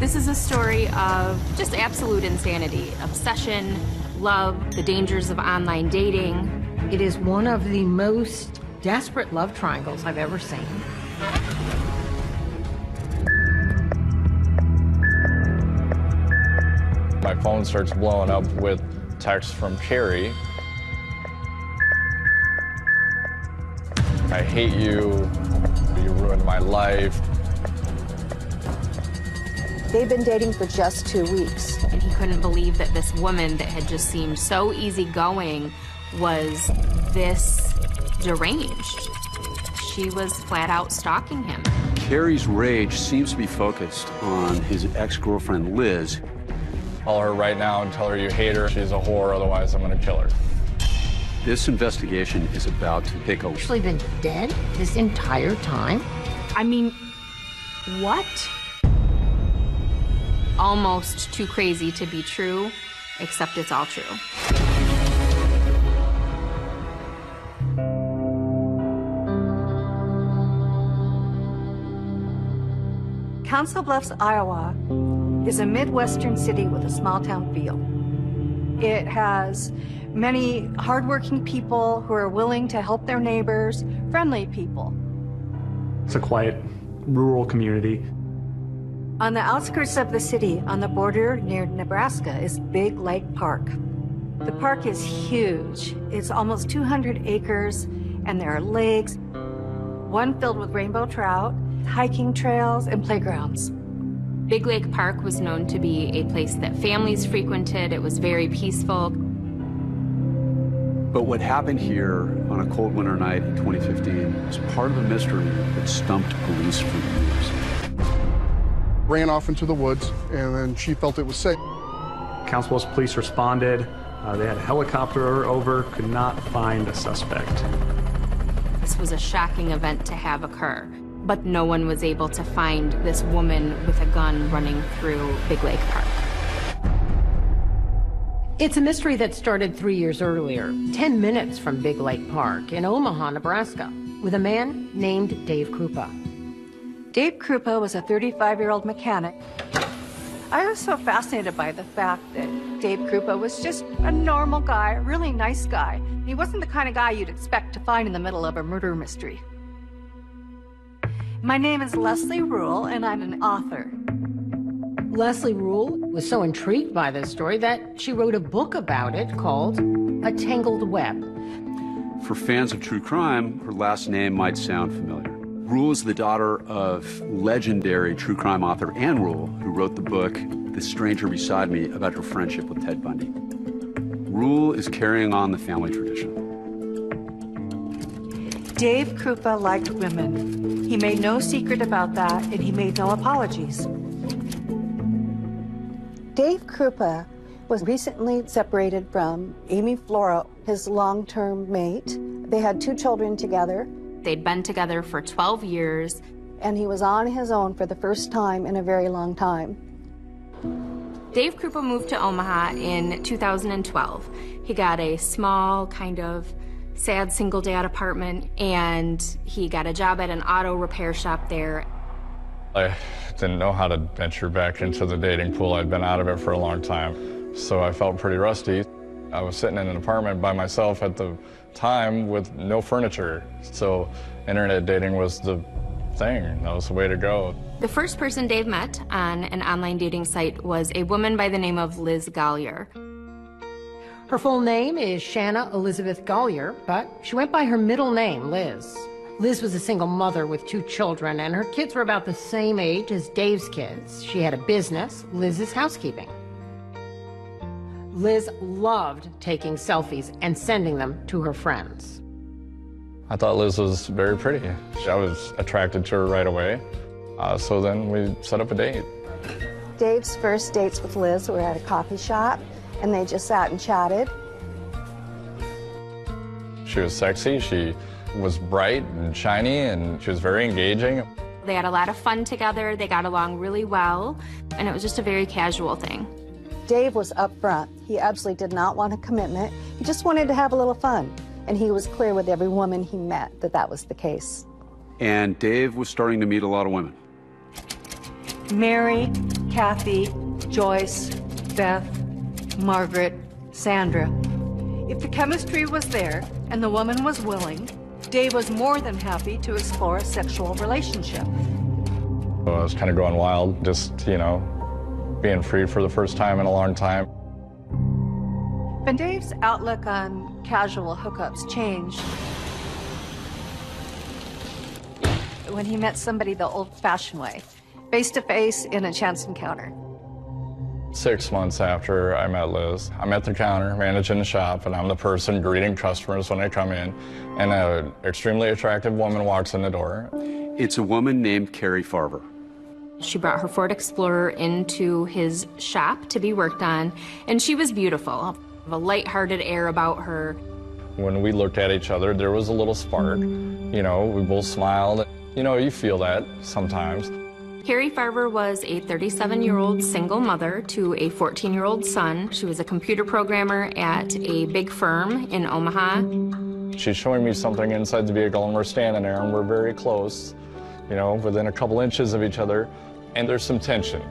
This is a story of just absolute insanity, obsession, love, the dangers of online dating. It is one of the most desperate love triangles I've ever seen. My phone starts blowing up with texts from Carrie. I hate you. You ruined my life. They've been dating for just 2 weeks. And he couldn't believe that this woman that had just seemed so easygoing was this deranged. She was flat out stalking him. Carrie's rage seems to be focused on his ex-girlfriend, Liz. Call her right now and tell her you hate her. She's a whore, otherwise I'm gonna kill her. This investigation is about to pick a... Actually been dead this entire time? I mean, what? Almost too crazy to be true, except it's all true. Council Bluffs, Iowa is a Midwestern city with a small-town feel. It has many hardworking people who are willing to help their neighbors, friendly people. It's a quiet, rural community. On the outskirts of the city, on the border near Nebraska, is Big Lake Park. The park is huge. It's almost 200 acres, and there are lakes, one filled with rainbow trout, hiking trails, and playgrounds. Big Lake Park was known to be a place that families frequented. It was very peaceful. But what happened here on a cold winter night in 2015 was part of a mystery that stumped police for years. Ran off into the woods, and then she felt it was safe. Council Bluffs police responded. They had a helicopter over, could not find a suspect. This was a shocking event to have occur, but no one was able to find this woman with a gun running through Big Lake Park. It's a mystery that started 3 years earlier, 10 minutes from Big Lake Park in Omaha, Nebraska, with a man named Dave Krupa. Dave Krupa was a 35-year-old mechanic. I was so fascinated by the fact that Dave Krupa was just a normal guy, a really nice guy. He wasn't the kind of guy you'd expect to find in the middle of a murder mystery. My name is Leslie Rule, and I'm an author. Leslie Rule was so intrigued by this story that she wrote a book about it called A Tangled Web. For fans of true crime, her last name might sound familiar. Rule is the daughter of legendary true crime author Ann Rule, who wrote the book The Stranger Beside Me about her friendship with Ted Bundy. Rule is carrying on the family tradition. Dave Krupa liked women. He made no secret about that, and he made no apologies. Dave Krupa was recently separated from Amy Flora, his long-term mate. They had 2 children together. They'd been together for 12 years. And he was on his own for the first time in a very long time. Dave Krupa moved to Omaha in 2012. He got a small, kind of sad single dad apartment, and he got a job at an auto repair shop there. I didn't know how to venture back into the dating pool. I'd been out of it for a long time, so I felt pretty rusty. I was sitting in an apartment by myself at the time with no furniture, so internet dating was the thing. That was the way to go. The first person Dave met on an online dating site was a woman by the name of Liz Gallier. Her full name is Shanna Elizabeth Gallier, but she went by her middle name, Liz. Liz was a single mother with 2 children, and her kids were about the same age as Dave's kids. She had a business, Liz's Housekeeping. Liz loved taking selfies and sending them to her friends. I thought Liz was very pretty. I was attracted to her right away, so then we set up a date. Dave's first dates with Liz were at a coffee shop, and they just sat and chatted. She was sexy, she was bright and shiny, and she was very engaging. They had a lot of fun together, they got along really well, and it was just a very casual thing. Dave was upfront. He absolutely did not want a commitment. He just wanted to have a little fun. And he was clear with every woman he met that that was the case. And Dave was starting to meet a lot of women. Mary, Kathy, Joyce, Beth, Margaret, Sandra. If the chemistry was there and the woman was willing, Dave was more than happy to explore a sexual relationship. So I was kind of going wild, just, you know, being free for the first time in a long time. When Dave's outlook on casual hookups changed when he met somebody the old-fashioned way, face-to-face in a chance encounter. 6 months after I met Liz, I'm at the counter managing the shop, and I'm the person greeting customers when they come in, and an extremely attractive woman walks in the door. It's a woman named Carrie Farver. She brought her Ford Explorer into his shop to be worked on, and she was beautiful, a light-hearted air about her. When we looked at each other, there was a little spark. You know, we both smiled. You know, you feel that sometimes. Carrie Farver was a 37-year-old single mother to a 14-year-old son. She was a computer programmer at a big firm in Omaha. She's showing me something inside the vehicle, and we're standing there, and we're very close, you know, within a couple inches of each other, and there's some tension.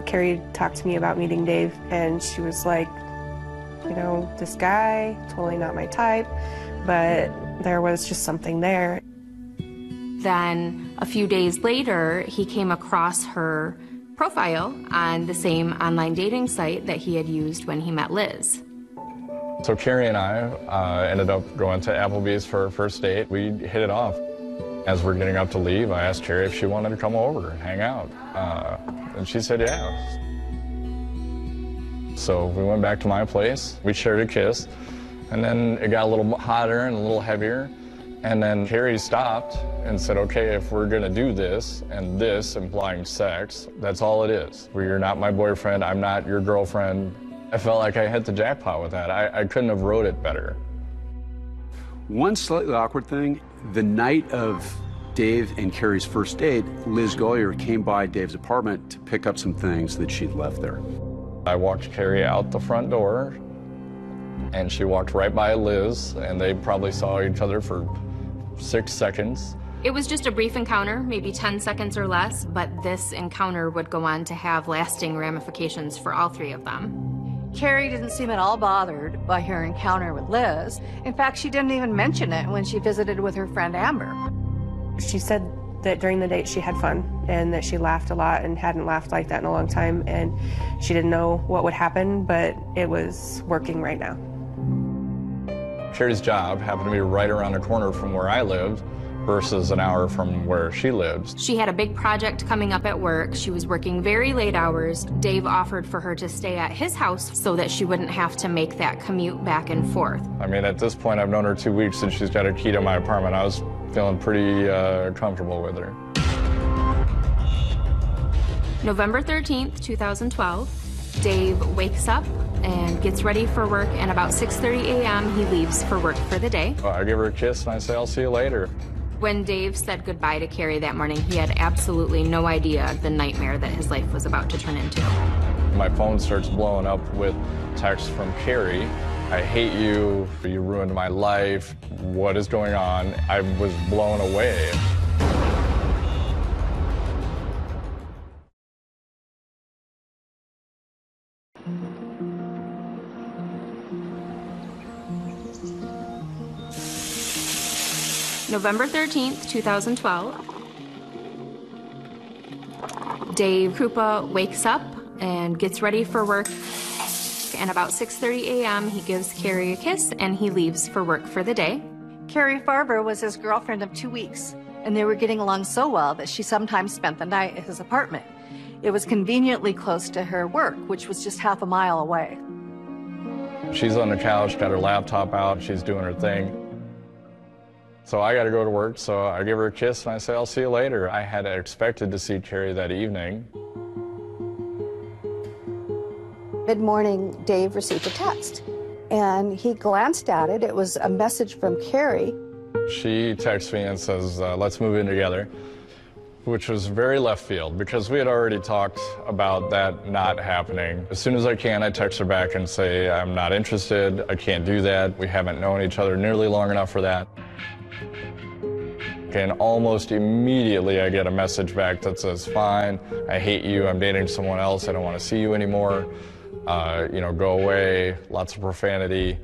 Carrie talked to me about meeting Dave, and she was like, you know, this guy, totally not my type, but there was just something there. Then a few days later, he came across her profile on the same online dating site that he had used when he met Liz. So Carrie and I ended up going to Applebee's for our first date. We hit it off. As we're getting up to leave, I asked Carrie if she wanted to come over and hang out. And she said yeah. So we went back to my place. We shared a kiss. And then it got a little hotter and a little heavier. And then Carrie stopped and said, okay, if we're gonna do this, and this implying sex, that's all it is. You're not my boyfriend, I'm not your girlfriend. I felt like I hit the jackpot with that. I couldn't have wrote it better. One slightly awkward thing, the night of Dave and Carrie's first date, Liz Gollier came by Dave's apartment to pick up some things that she'd left there. I walked Carrie out the front door, and she walked right by Liz, and they probably saw each other for 6 seconds. It was just a brief encounter, maybe 10 seconds or less, but this encounter would go on to have lasting ramifications for all three of them. Carrie didn't seem at all bothered by her encounter with Liz. In fact, she didn't even mention it when she visited with her friend Amber. She said that during the date she had fun and that she laughed a lot and hadn't laughed like that in a long time, and she didn't know what would happen, but it was working right now. Carrie's job happened to be right around the corner from where I lived versus an hour from where she lived. She had a big project coming up at work. She was working very late hours. Dave offered for her to stay at his house so that she wouldn't have to make that commute back and forth. I mean, at this point, I've known her 2 weeks and she's got a key to my apartment. I was feeling pretty comfortable with her. November 13th, 2012, Dave wakes up and gets ready for work, and about 6:30 a.m. he leaves for work for the day. I give her a kiss and I say, I'll see you later. When Dave said goodbye to Carrie that morning, he had absolutely no idea the nightmare that his life was about to turn into. My phone starts blowing up with texts from Carrie. I hate you, you ruined my life, what is going on? I was blown away. November 13th, 2012. Dave Krupa wakes up and gets ready for work. And about 6:30 a.m., he gives Carrie a kiss and he leaves for work for the day. Carrie Farver was his girlfriend of 2 weeks, and they were getting along so well that she sometimes spent the night at his apartment. It was conveniently close to her work, which was just half a mile away. She's on the couch, got her laptop out, she's doing her thing. So I got to go to work, so I give her a kiss and I say, I'll see you later. I had expected to see Carrie that evening. Mid-morning, Dave received a text, and he glanced at it. It was a message from Carrie. She texts me and says, let's move in together, which was very left field because we had already talked about that not happening. As soon as I can, I text her back and say, I'm not interested, I can't do that. We haven't known each other nearly long enough for that. And almost immediately I get a message back that says, fine, I hate you, I'm dating someone else, I don't want to see you anymore, you know, go away, lots of profanity.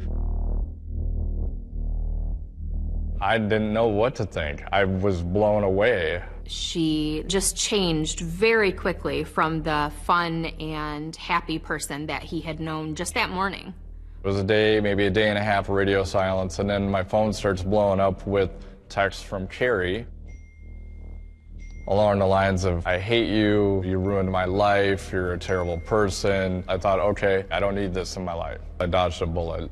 I didn't know what to think. I was blown away. She just changed very quickly from the fun and happy person that he had known just that morning. It was a day, maybe a day and a half of radio silence, and then my phone starts blowing up with texts from Carrie along the lines of, I hate you, you ruined my life, you're a terrible person. I thought, okay, I don't need this in my life. I dodged a bullet.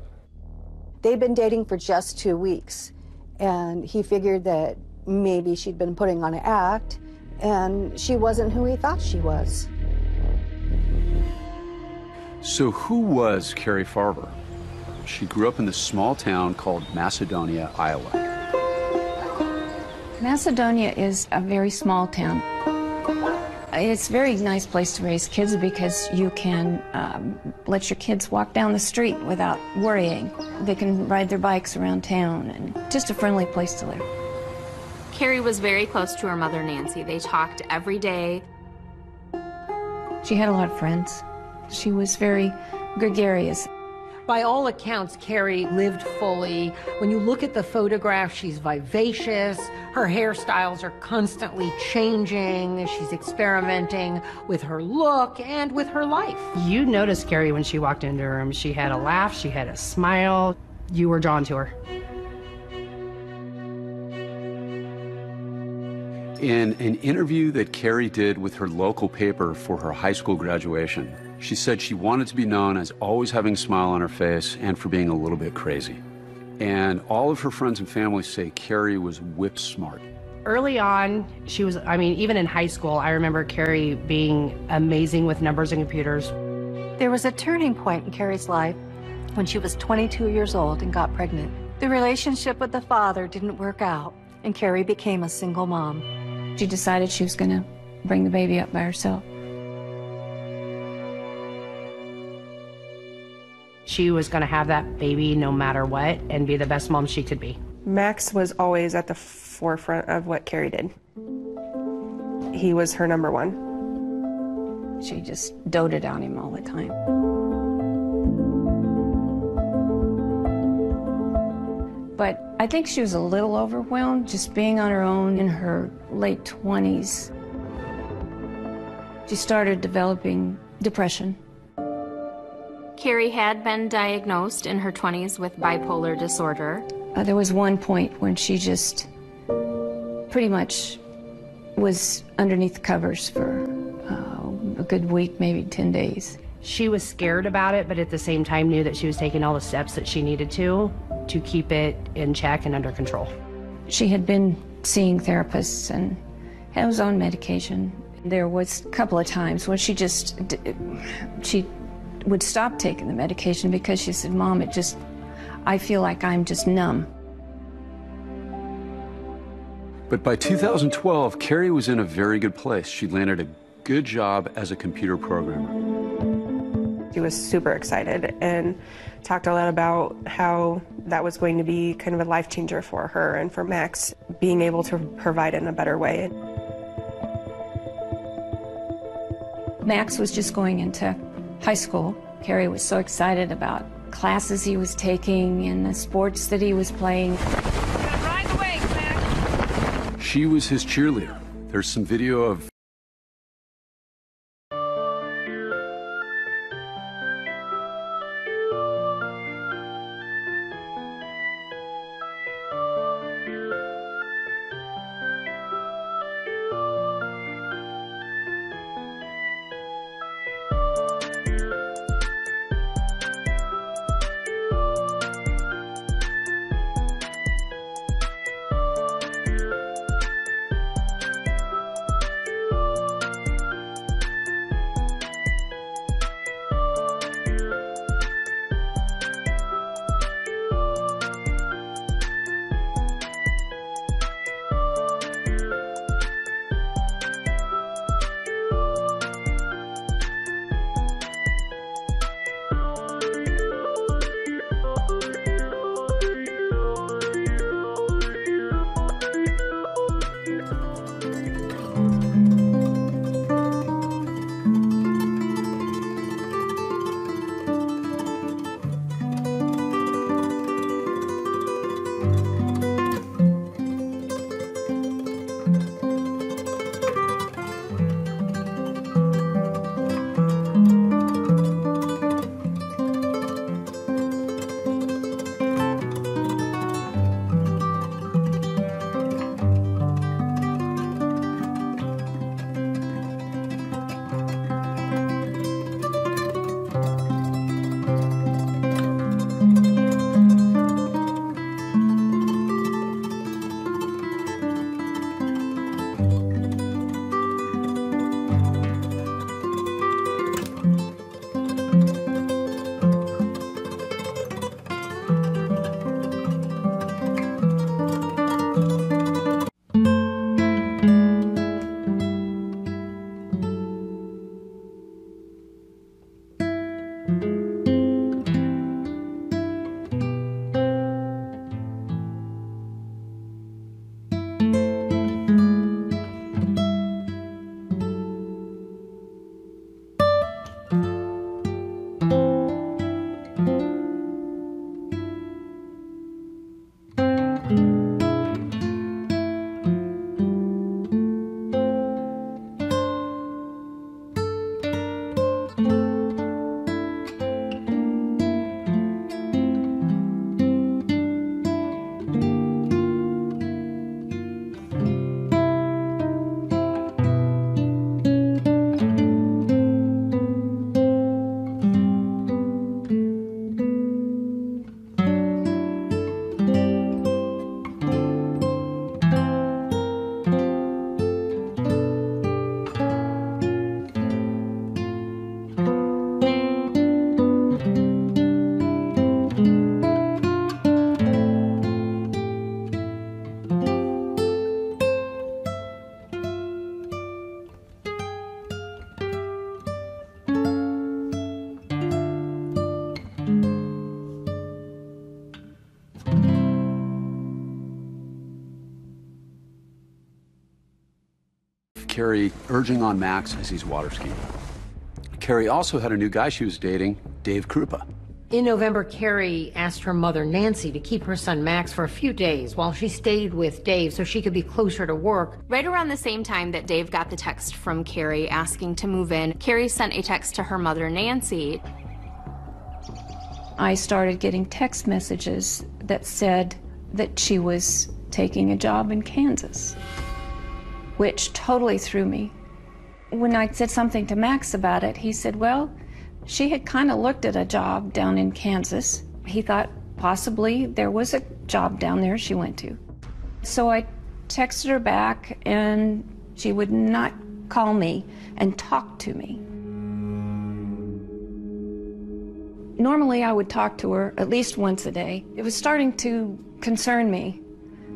They'd been dating for just 2 weeks, and he figured that maybe she'd been putting on an act, and she wasn't who he thought she was. So who was Carrie Farber? She grew up in this small town called Macedonia, Iowa. Macedonia is a very small town. It's a very nice place to raise kids because you can let your kids walk down the street without worrying. They can ride their bikes around town, and just a friendly place to live. Carrie was very close to her mother, Nancy. They talked every day. She had a lot of friends. She was very gregarious. By all accounts, Carrie lived fully. When you look at the photograph, she's vivacious. Her hairstyles are constantly changing. She's experimenting with her look and with her life. You noticed Carrie when she walked into her room. She had a laugh, she had a smile. You were drawn to her. In an interview that Carrie did with her local paper for her high school graduation, she said she wanted to be known as always having a smile on her face and for being a little bit crazy. And all of her friends and family say Carrie was whip smart. Early on, she was, I mean, even in high school, I remember Carrie being amazing with numbers and computers. There was a turning point in Carrie's life when she was 22 years old and got pregnant. The relationship with the father didn't work out, and Carrie became a single mom. She decided she was going to bring the baby up by herself. She was going to have that baby no matter what and be the best mom she could be. Max was always at the forefront of what Carrie did. He was her number one. She just doted on him all the time. But I think she was a little overwhelmed just being on her own in her late 20s. She started developing depression. Carrie had been diagnosed in her 20s with bipolar disorder. There was one point when she just pretty much was underneath the covers for a good week, maybe 10 days. She was scared about it, but at the same time knew that she was taking all the steps that she needed to keep it in check and under control. She had been seeing therapists and was on medication. There was a couple of times when she would stop taking the medication because she said, Mom, I feel like I'm just numb. But by 2012, Carrie was in a very good place. She landed a good job as a computer programmer. She was super excited and talked a lot about how that was going to be kind of a life changer for her and for Max, being able to provide in a better way. Max was just going into high school. Carrie was so excited about classes he was taking and the sports that he was playing. Ride the wave, Max. She was his cheerleader. There's some video of Carrie urging on Max as he's water skiing. Carrie also had a new guy she was dating, Dave Krupa. In November, Carrie asked her mother, Nancy, to keep her son Max for a few days while she stayed with Dave so she could be closer to work. Right around the same time that Dave got the text from Carrie asking to move in, Carrie sent a text to her mother, Nancy. I started getting text messages that said that she was taking a job in Kansas, which totally threw me. When I said something to Max about it, he said, well, she had kind of looked at a job down in Kansas. He thought possibly there was a job down there she went to. So I texted her back, and she would not call me and talk to me. Normally I would talk to her at least once a day. It was starting to concern me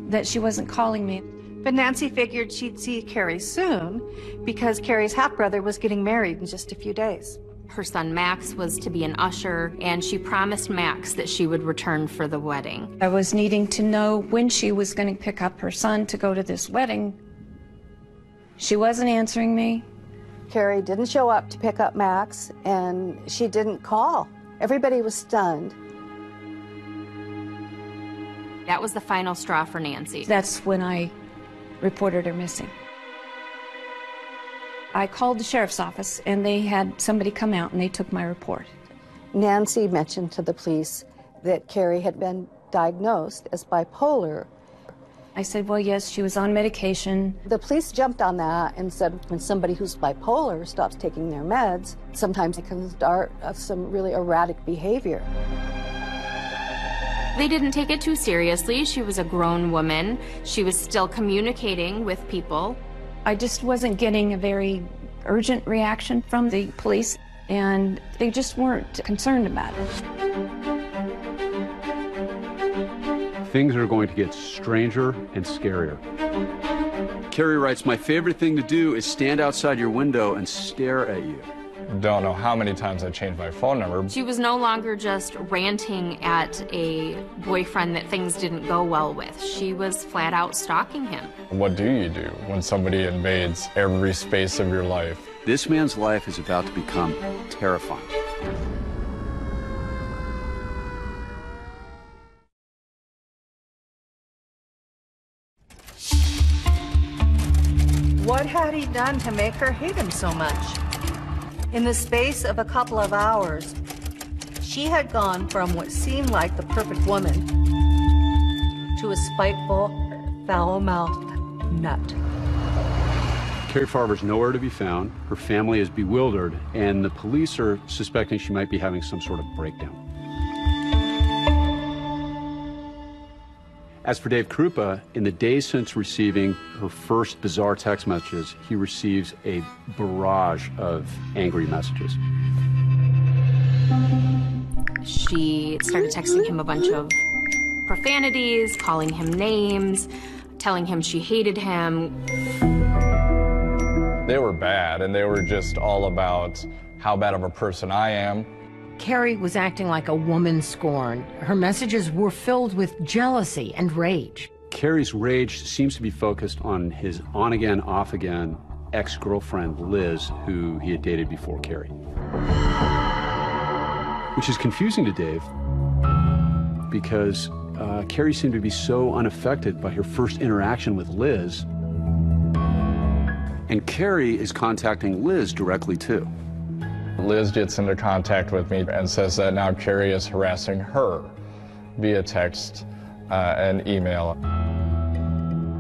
that she wasn't calling me. But Nancy figured she'd see Carrie soon because Carrie's half-brother was getting married in just a few days. Her son Max was to be an usher, and she promised Max that she would return for the wedding. I was needing to know when she was going to pick up her son to go to this wedding. She wasn't answering me. Carrie didn't show up to pick up Max, and she didn't call. Everybody was stunned. That was the final straw for Nancy. That's when I reported her missing. I called the sheriff's office, and they had somebody come out, and they took my report. Nancy mentioned to the police that Carrie had been diagnosed as bipolar. I said, well, yes, she was on medication. The police jumped on that and said when somebody who's bipolar stops taking their meds, sometimes it can start some really erratic behavior. They didn't take it too seriously. She was a grown woman. She was still communicating with people. I just wasn't getting a very urgent reaction from the police, and they just weren't concerned about it. Things are going to get stranger and scarier. Carrie writes, my favorite thing to do is stand outside your window and stare at you. Don't know how many times I changed my phone number. She was no longer just ranting at a boyfriend that things didn't go well with. She was flat out stalking him. What do you do when somebody invades every space of your life? This man's life is about to become terrifying. What had he done to make her hate him so much? In the space of a couple of hours, she had gone from what seemed like the perfect woman to a spiteful, foul-mouthed nut. Carrie Farber's nowhere to be found. Her family is bewildered, and the police are suspecting she might be having some sort of breakdown. As for Dave Krupa, in the days since receiving her first bizarre text messages, he receives a barrage of angry messages. She started texting him a bunch of profanities, calling him names, telling him she hated him. They were bad, and they were just all about how bad of a person I am. Carrie was acting like a woman scorned. Her messages were filled with jealousy and rage. Carrie's rage seems to be focused on his on-again, off-again ex-girlfriend, Liz, who he had dated before Carrie. Which is confusing to Dave, because Carrie seemed to be so unaffected by her first interaction with Liz. And Carrie is contacting Liz directly, too. Liz gets into contact with me and says that now Carrie is harassing her via text and email.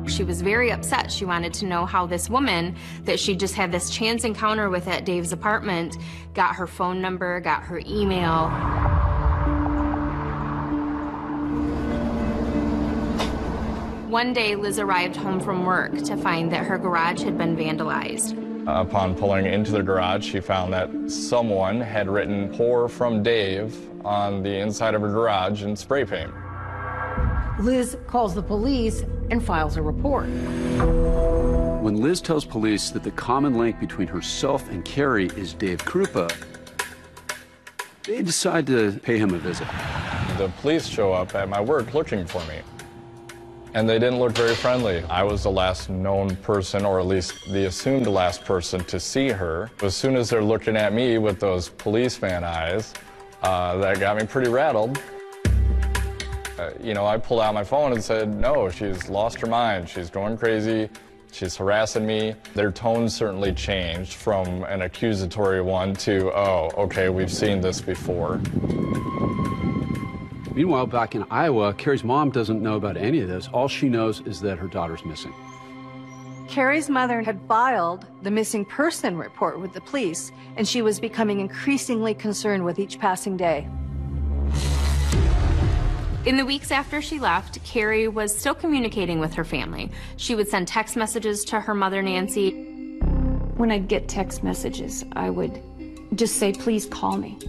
She was very upset. She wanted to know how this woman that she just had this chance encounter with at Dave's apartment got her phone number, got her email. One day, Liz arrived home from work to find that her garage had been vandalized. Upon pulling into the garage, she found that someone had written "Pour from Dave" on the inside of her garage in spray paint. Liz calls the police and files a report. When Liz tells police that the common link between herself and Carrie is Dave Krupa, they decide to pay him a visit. The police show up at my work looking for me. and they didn't look very friendly. I was the last known person, or at least the assumed last person, to see her. As soon as they're looking at me with those policeman eyes, that got me pretty rattled. You know, I pulled out my phone and said, no, she's lost her mind. She's going crazy. She's harassing me. Their tone certainly changed from an accusatory one to, oh, okay, we've seen this before. Meanwhile, back in Iowa, Carrie's mom doesn't know about any of this. All she knows is that her daughter's missing. Carrie's mother had filed the missing person report with the police, and she was becoming increasingly concerned with each passing day. In the weeks after she left, Carrie was still communicating with her family. She would send text messages to her mother, Nancy. When I'd get text messages, I would just say, please call me.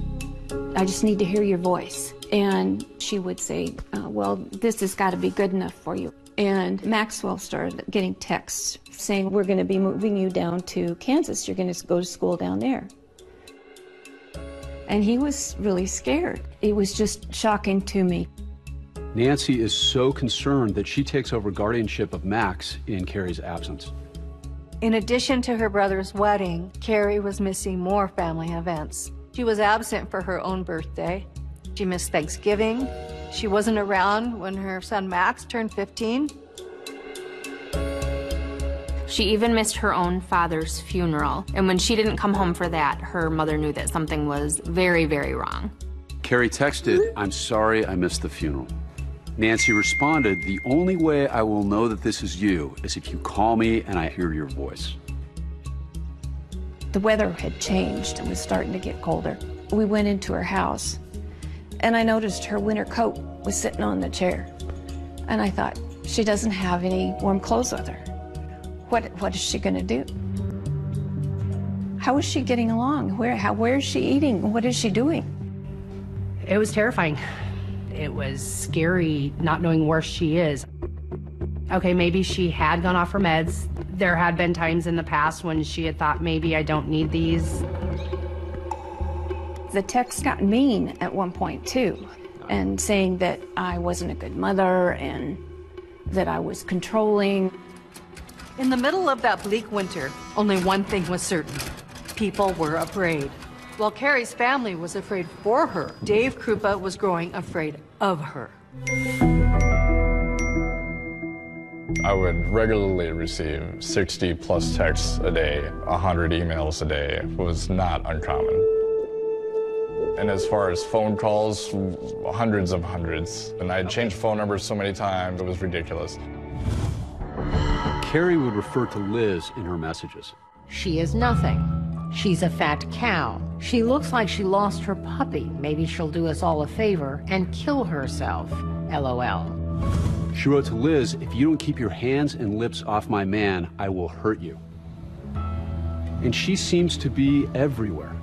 I just need to hear your voice. And she would say, well, this has got to be good enough for you. And Maxwell started getting texts saying, we're going to be moving you down to Kansas. You're going to go to school down there. And he was really scared. It was just shocking to me. Nancy is so concerned that she takes over guardianship of Max in Carrie's absence. In addition to her brother's wedding, Carrie was missing more family events. She was absent for her own birthday. She missed Thanksgiving. She wasn't around when her son Max turned 15. She even missed her own father's funeral. And when she didn't come home for that, her mother knew that something was very, very wrong. Carrie texted, I'm sorry I missed the funeral. Nancy responded, the only way I will know that this is you is if you call me and I hear your voice. The weather had changed and was starting to get colder. We went into her house, and I noticed her winter coat was sitting on the chair. And I thought, she doesn't have any warm clothes with her. What is she going to do? How is she getting along? Where is she eating? What is she doing? It was terrifying. It was scary not knowing where she is. Okay, maybe she had gone off her meds. There had been times in the past when she had thought, maybe I don't need these. The text got mean at one point, too, and saying that I wasn't a good mother and that I was controlling. In the middle of that bleak winter, only one thing was certain. People were afraid. While Carrie's family was afraid for her, Dave Krupa was growing afraid of her. I would regularly receive 60 plus texts a day, 100 emails a day. It was not uncommon. And as far as phone calls, hundreds of hundreds. And I'd changed phone numbers so many times, it was ridiculous. Carrie would refer to Liz in her messages. She is nothing. She's a fat cow. She looks like she lost her puppy. Maybe she'll do us all a favor and kill herself. LOL. She wrote to Liz, if you don't keep your hands and lips off my man, I will hurt you. And she seems to be everywhere.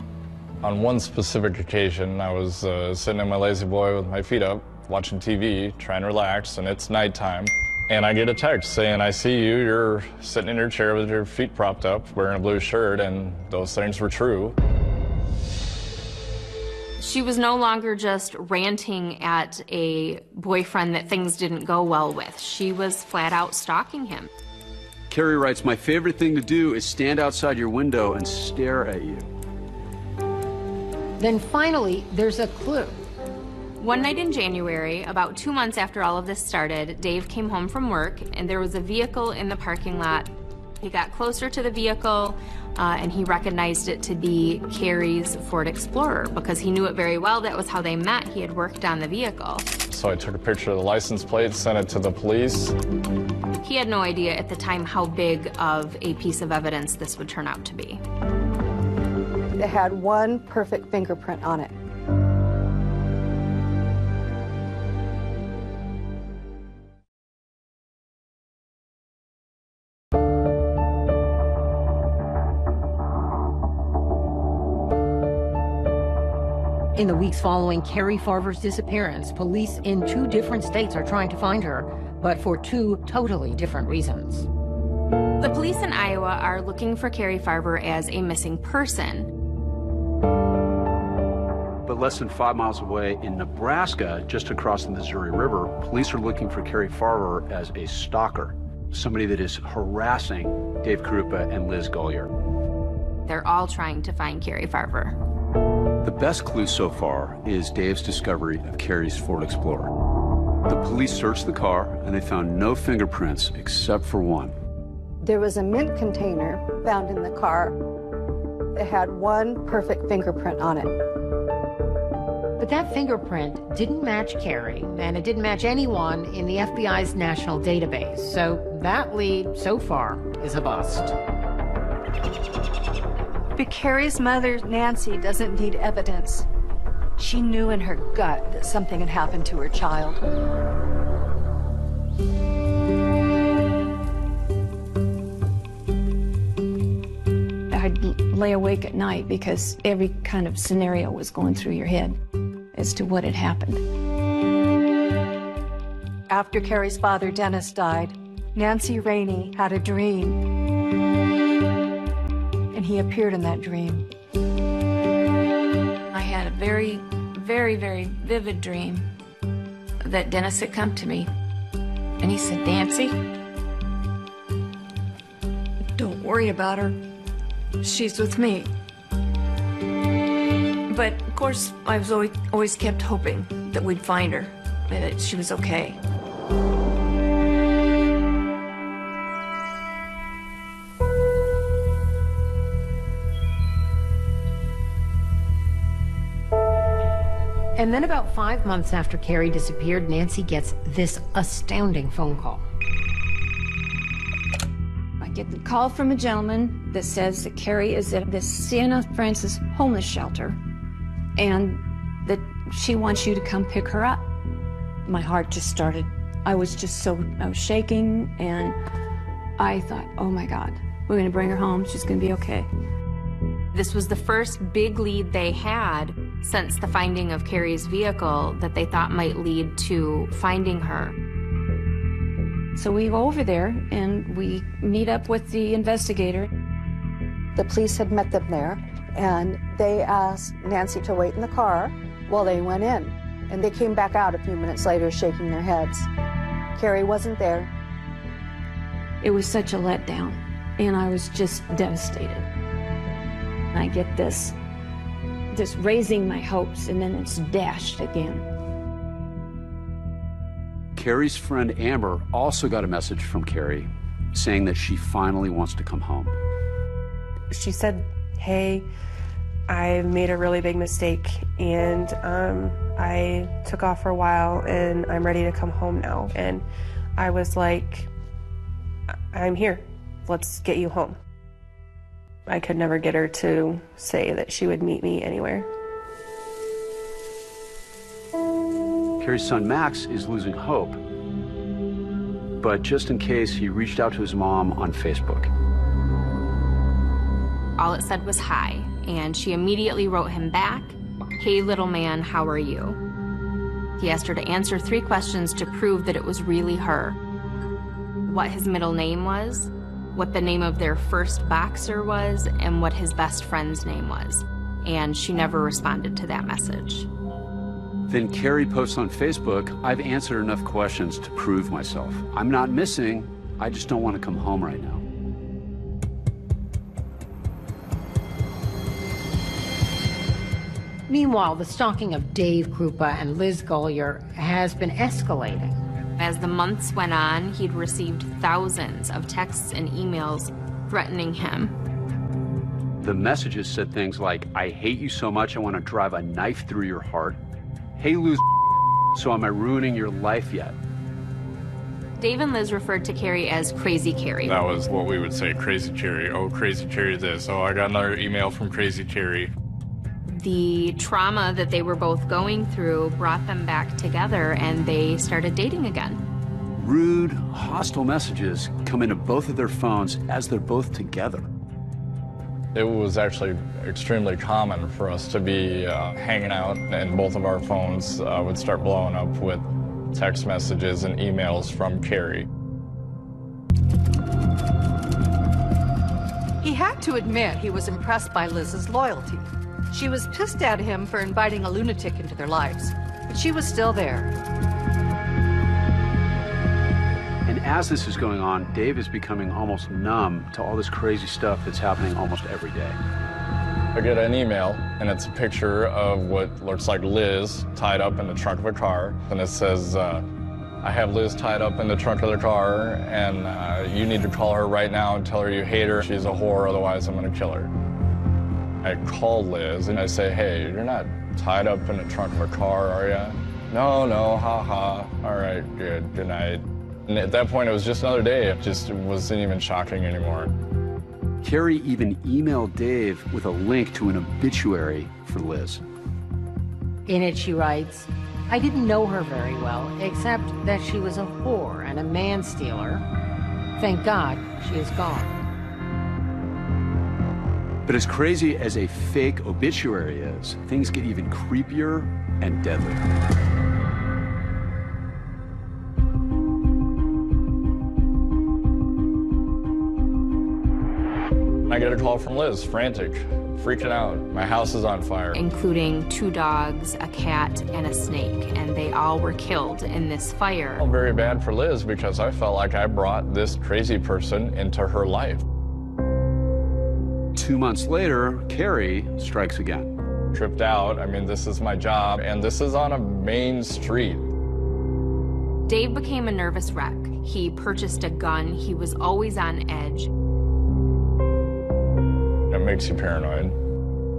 On one specific occasion, I was sitting in my lazy boy with my feet up, watching TV, trying to relax, and it's nighttime. And I get a text saying, I see you, you're sitting in your chair with your feet propped up, wearing a blue shirt, and those things were true. She was no longer just ranting at a boyfriend that things didn't go well with. She was flat out stalking him. Carrie writes, my favorite thing to do is stand outside your window and stare at you. Then finally, there's a clue. One night in January, about 2 months after all of this started, Dave came home from work and there was a vehicle in the parking lot. He got closer to the vehicle and he recognized it to be Carrie's Ford Explorer because he knew it very well. That was how they met. He had worked on the vehicle. So I took a picture of the license plate, sent it to the police. He had no idea at the time how big of a piece of evidence this would turn out to be. It had one perfect fingerprint on it. In the weeks following Carrie Farver's disappearance, police in 2 different states are trying to find her, but for 2 totally different reasons. The police in Iowa are looking for Carrie Farver as a missing person. But less than 5 miles away in Nebraska, just across the Missouri River, police are looking for Carrie Farver as a stalker, somebody that is harassing Dave Krupa and Liz Gollier. They're all trying to find Carrie Farver. The best clue so far is Dave's discovery of Carrie's Ford Explorer. The police searched the car and they found no fingerprints except for one. There was a mint container found in the car that had one perfect fingerprint on it. But that fingerprint didn't match Carrie, and it didn't match anyone in the FBI's national database. So that lead, so far, is a bust. But Carrie's mother, Nancy, doesn't need evidence. She knew in her gut that something had happened to her child. I'd lay awake at night because every kind of scenario was going through your head as to what had happened. After Carrie's father, Dennis, died, Nancy Rainey had a dream. And he appeared in that dream. I had a very, very, very vivid dream that Dennis had come to me. And he said, "Nancy, don't worry about her. She's with me." But of course, I was always kept hoping that we'd find her, that she was okay. And then about 5 months after Carrie disappeared, Nancy gets this astounding phone call. I get the call from a gentleman that says that Carrie is at this Siena Francis homeless shelter and that she wants you to come pick her up. My heart just started. I was shaking, and I thought, oh my God, we're gonna bring her home. She's gonna be okay. This was the first big lead they had since the finding of Carrie's vehicle that they thought might lead to finding her. So we go over there and we meet up with the investigator. The police had met them there, and they asked Nancy to wait in the car while they went in. And they came back out a few minutes later shaking their heads. Carrie wasn't there. It was such a letdown, and I was just devastated. I get this raising my hopes, and then it's dashed again. Carrie's friend Amber also got a message from Carrie saying that she finally wants to come home. She said, "Hey, I made a really big mistake, and I took off for a while, and I'm ready to come home now." And I was like, "I'm here. Let's get you home." I could never get her to say that she would meet me anywhere. Carrie's son Max is losing hope, but just in case, he reached out to his mom on Facebook. All it said was hi, and she immediately wrote him back, "Hey little man, how are you?" He asked her to answer 3 questions to prove that it was really her. What his middle name was, what the name of their first boxer was, and what his best friend's name was. And she never responded to that message. Then Carrie posts on Facebook, "I've answered enough questions to prove myself. I'm not missing, I just don't want to come home right now." Meanwhile, the stalking of Dave Krupa and Liz Gollier has been escalating. As the months went on, he'd received thousands of texts and emails threatening him. The messages said things like, "I hate you so much I want to drive a knife through your heart. Hey, lose so am I ruining your life yet?" Dave and Liz referred to Carrie as Crazy Carrie. That was what we would say, Crazy Cherry. Oh, Crazy Cherry this. Oh, I got another email from Crazy Cherry. The trauma that they were both going through brought them back together, and they started dating again. Rude, hostile messages come into both of their phones as they're both together. It was actually extremely common for us to be hanging out, and both of our phones would start blowing up with text messages and emails from Carrie. He had to admit he was impressed by Liz's loyalty. She was pissed at him for inviting a lunatic into their lives, but she was still there. And as this is going on, Dave is becoming almost numb to all this crazy stuff that's happening almost every day. I get an email, and it's a picture of what looks like Liz tied up in the trunk of a car, and it says, I have Liz tied up in the trunk of the car, and you need to call her right now and tell her you hate her. She's a whore, otherwise I'm going to kill her. I call Liz, and I say, hey, you're not tied up in the trunk of a car, are you? No, haha. All right, good night. And at that point, it was just another day. It wasn't even shocking anymore. Carrie even emailed Dave with a link to an obituary for Liz. In it, she writes, I didn't know her very well, except that she was a whore and a man-stealer. Thank God she is gone. But as crazy as a fake obituary is, things get even creepier and deadlier. I get a call from Liz, frantic, freaking out. My house is on fire. Including 2 dogs, a cat, and a snake, and they all were killed in this fire. I felt very bad for Liz because I felt like I brought this crazy person into her life. 2 months later, Carrie strikes again. Tripped out. I mean, this is my job, and this is on a main street. Dave became a nervous wreck. He purchased a gun. He was always on edge. It makes you paranoid.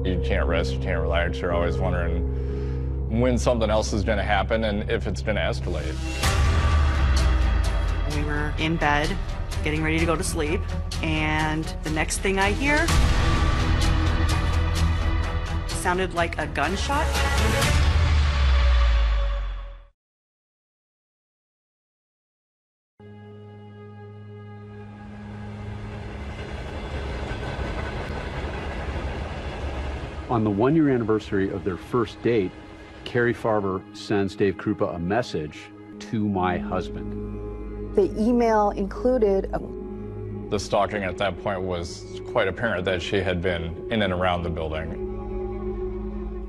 You can't rest, you can't relax. You're always wondering when something else is going to happen and if it's going to escalate. We were in bed, getting ready to go to sleep, and the next thing I hear sounded like a gunshot. On the 1-year anniversary of their first date, Carrie Farber sends Dave Krupa a message, to my husband. The email included The stalking at that point was quite apparent that she had been in and around the building.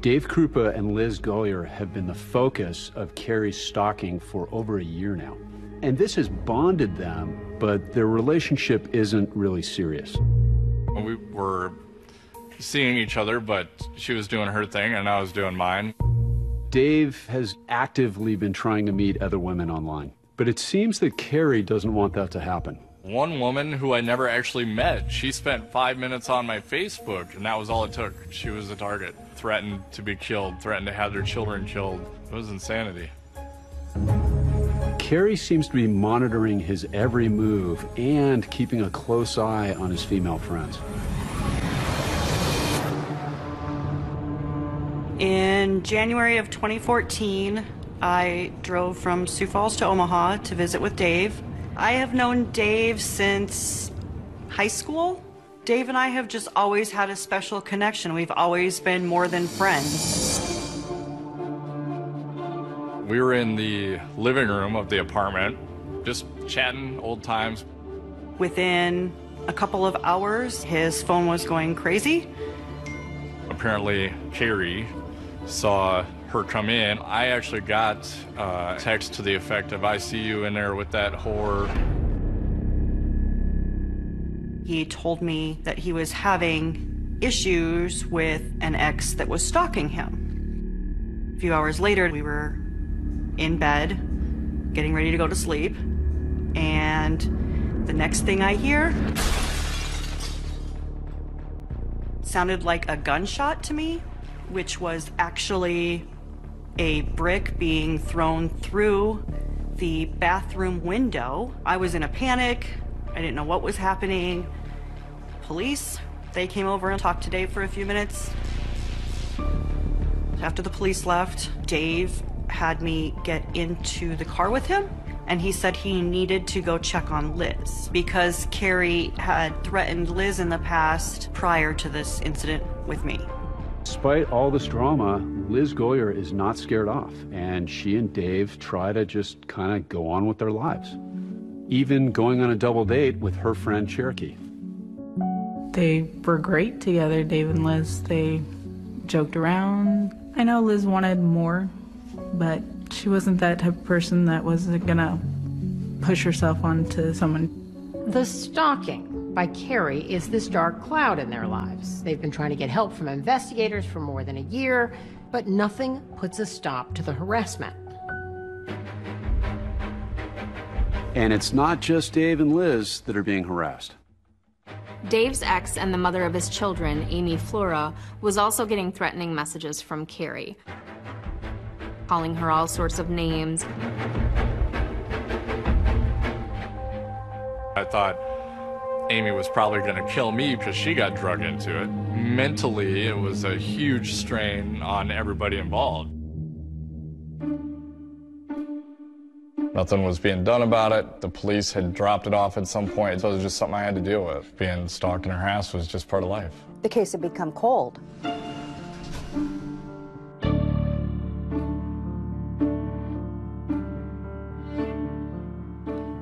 Dave Krupa and Liz Gollier have been the focus of Carrie's stalking for over a year now. And this has bonded them, but their relationship isn't really serious. We were seeing each other, but she was doing her thing and I was doing mine. Dave has actively been trying to meet other women online, but it seems that Carrie doesn't want that to happen. One woman who I never actually met, she spent 5 minutes on my Facebook, and that was all it took. She was a target, threatened to be killed, threatened to have their children killed. It was insanity. Carrie seems to be monitoring his every move and keeping a close eye on his female friends. In January of 2014, I drove from Sioux Falls to Omaha to visit with Dave. I have known Dave since high school. Dave and I have just always had a special connection. We've always been more than friends. We were in the living room of the apartment, just chatting old times. Within a couple of hours, his phone was going crazy. Apparently, Carrie saw her come in. I actually got a text to the effect of, I see you in there with that whore. He told me that he was having issues with an ex that was stalking him. A few hours later, we were in bed, getting ready to go to sleep, and the next thing I hear sounded like a gunshot to me, which was actually a brick being thrown through the bathroom window. I was in a panic. I didn't know what was happening. Police, they came over and talked to Dave for a few minutes. After the police left, Dave had me get into the car with him, and he said he needed to go check on Liz because Carrie had threatened Liz in the past prior to this incident with me. Despite all this drama, Liz Gollier is not scared off, and she and Dave try to just kind of go on with their lives. Even going on a double date with her friend Cherokee. They were great together, Dave and Liz. They joked around. I know Liz wanted more, but she wasn't that type of person that was gonna push herself onto someone. The stalking by Carrie is this dark cloud in their lives. They've been trying to get help from investigators for more than a year, but nothing puts a stop to the harassment. And it's not just Dave and Liz that are being harassed. Dave's ex and the mother of his children, Amy Flora, was also getting threatening messages from Carrie, calling her all sorts of names. I thought Amy was probably going to kill me because she got drug into it. Mentally, it was a huge strain on everybody involved. Nothing was being done about it. The police had dropped it off at some point, so it was just something I had to deal with. Being stalked and harassed was just part of life. The case had become cold.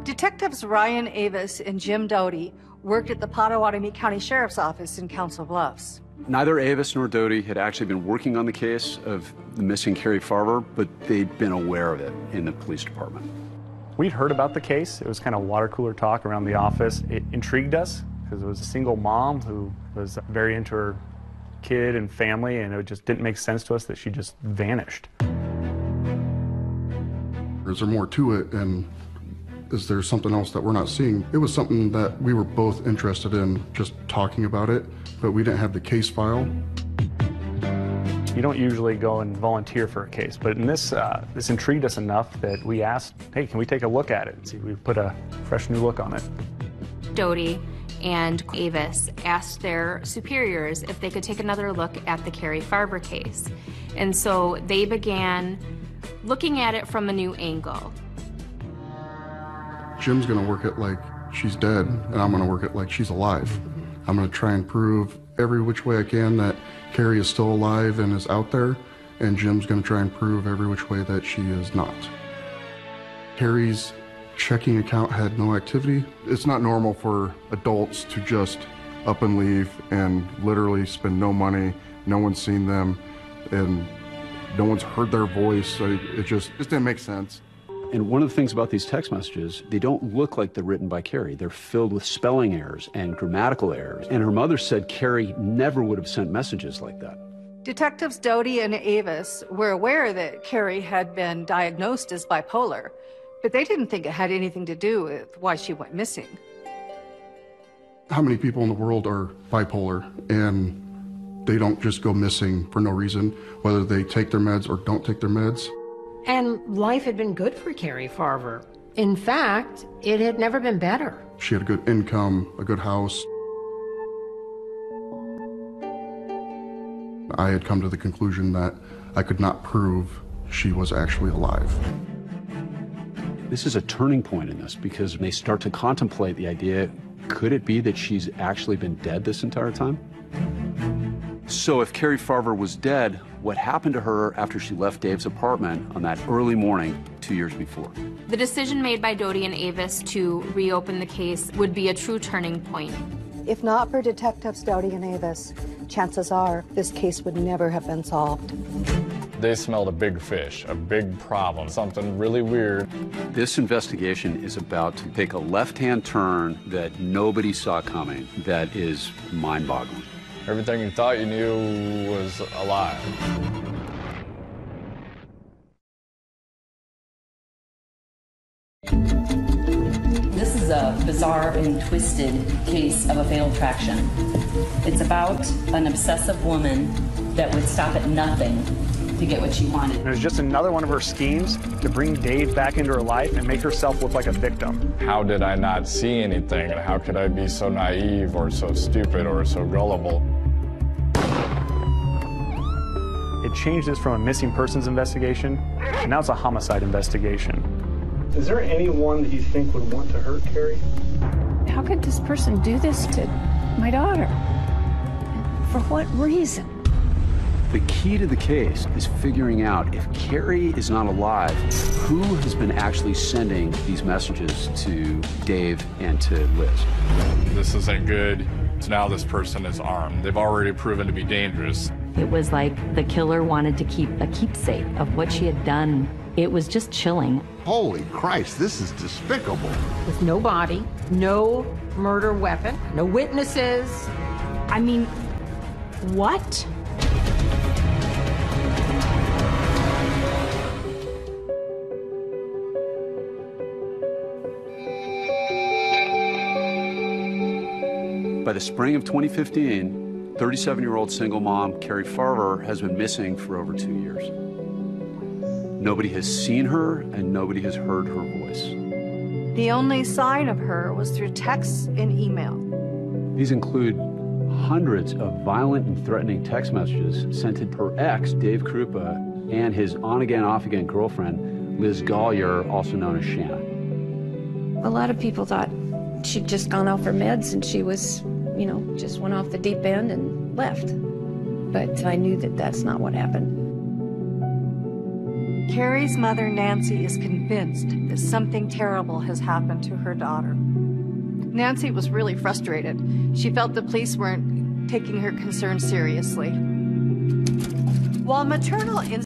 Detectives Ryan Avis and Jim Doty worked at the Pottawatomie County Sheriff's Office in Council Bluffs. Neither Avis nor Doty had actually been working on the case of the missing Carrie Farver, but they'd been aware of it in the police department. We'd heard about the case. It was kind of water cooler talk around the office. It intrigued us because it was a single mom who was very into her kid and family, and it just didn't make sense to us that she just vanished. Is there more to it, and is there something else that we're not seeing? It was something that we were both interested in just talking about it, but we didn't have the case file. You don't usually go and volunteer for a case, but in this intrigued us enough that we asked, hey, can we take a look at it and see if we put a fresh new look on it? Doty and Avis asked their superiors if they could take another look at the Carrie Farver case. And so they began looking at it from a new angle. Jim's gonna work it like she's dead, and I'm gonna work it like she's alive. I'm gonna try and prove every which way I can that Carrie is still alive and is out there, and Jim's gonna try and prove every which way that she is not. Carrie's checking account had no activity. It's not normal for adults to just up and leave and literally spend no money, no one's seen them, and no one's heard their voice. It just didn't make sense. And one of the things about these text messages, they don't look like they're written by Carrie. They're filled with spelling errors and grammatical errors. And her mother said Carrie never would have sent messages like that. Detectives Doty and Avis were aware that Carrie had been diagnosed as bipolar, but they didn't think it had anything to do with why she went missing. How many people in the world are bipolar and they don't just go missing for no reason, whether they take their meds or don't take their meds? And life had been good for Carrie Farver. In fact, it had never been better. She had a good income, a good house. I had come to the conclusion that I could not prove she was actually alive. This is a turning point in this because they start to contemplate the idea, could it be that she's actually been dead this entire time? So if Carrie Farver was dead, what happened to her after she left Dave's apartment on that early morning 2 years before? The decision made by Doty and Avis to reopen the case would be a true turning point. If not for Detectives Doty and Avis, chances are this case would never have been solved. They smelled a big fish, a big problem, something really weird. This investigation is about to take a left-hand turn that nobody saw coming, that is mind-boggling. Everything you thought you knew was a lie. This is a bizarre and twisted case of a fatal attraction. It's about an obsessive woman that would stop at nothing to get what she wanted. It was just another one of her schemes to bring Dave back into her life and make herself look like a victim. How did I not see anything? How could I be so naive or so stupid or so gullible? It changed this from a missing persons investigation, and now it's a homicide investigation. Is there anyone that you think would want to hurt Carrie? How could this person do this to my daughter? For what reason? The key to the case is figuring out if Carrie is not alive, who has been actually sending these messages to Dave and to Liz. This isn't good. Now this person is armed. They've already proven to be dangerous. It was like the killer wanted to keep a keepsake of what she had done. It was just chilling. Holy Christ, this is despicable. With no body, no murder weapon, no witnesses. I mean, what? By the spring of 2015, 37-year-old single mom Carrie Farver has been missing for over 2 years. Nobody has seen her and nobody has heard her voice. The only sign of her was through texts and email. These include hundreds of violent and threatening text messages sent to her ex, Dave Krupa, and his on-again, off-again girlfriend, Liz Gollier, also known as Shanna. A lot of people thought she'd just gone off her meds and she was, you know, just went off the deep end and left. But I knew that that's not what happened. Carrie's mother, Nancy, is convinced that something terrible has happened to her daughter. Nancy was really frustrated. She felt the police weren't taking her concerns seriously. While maternal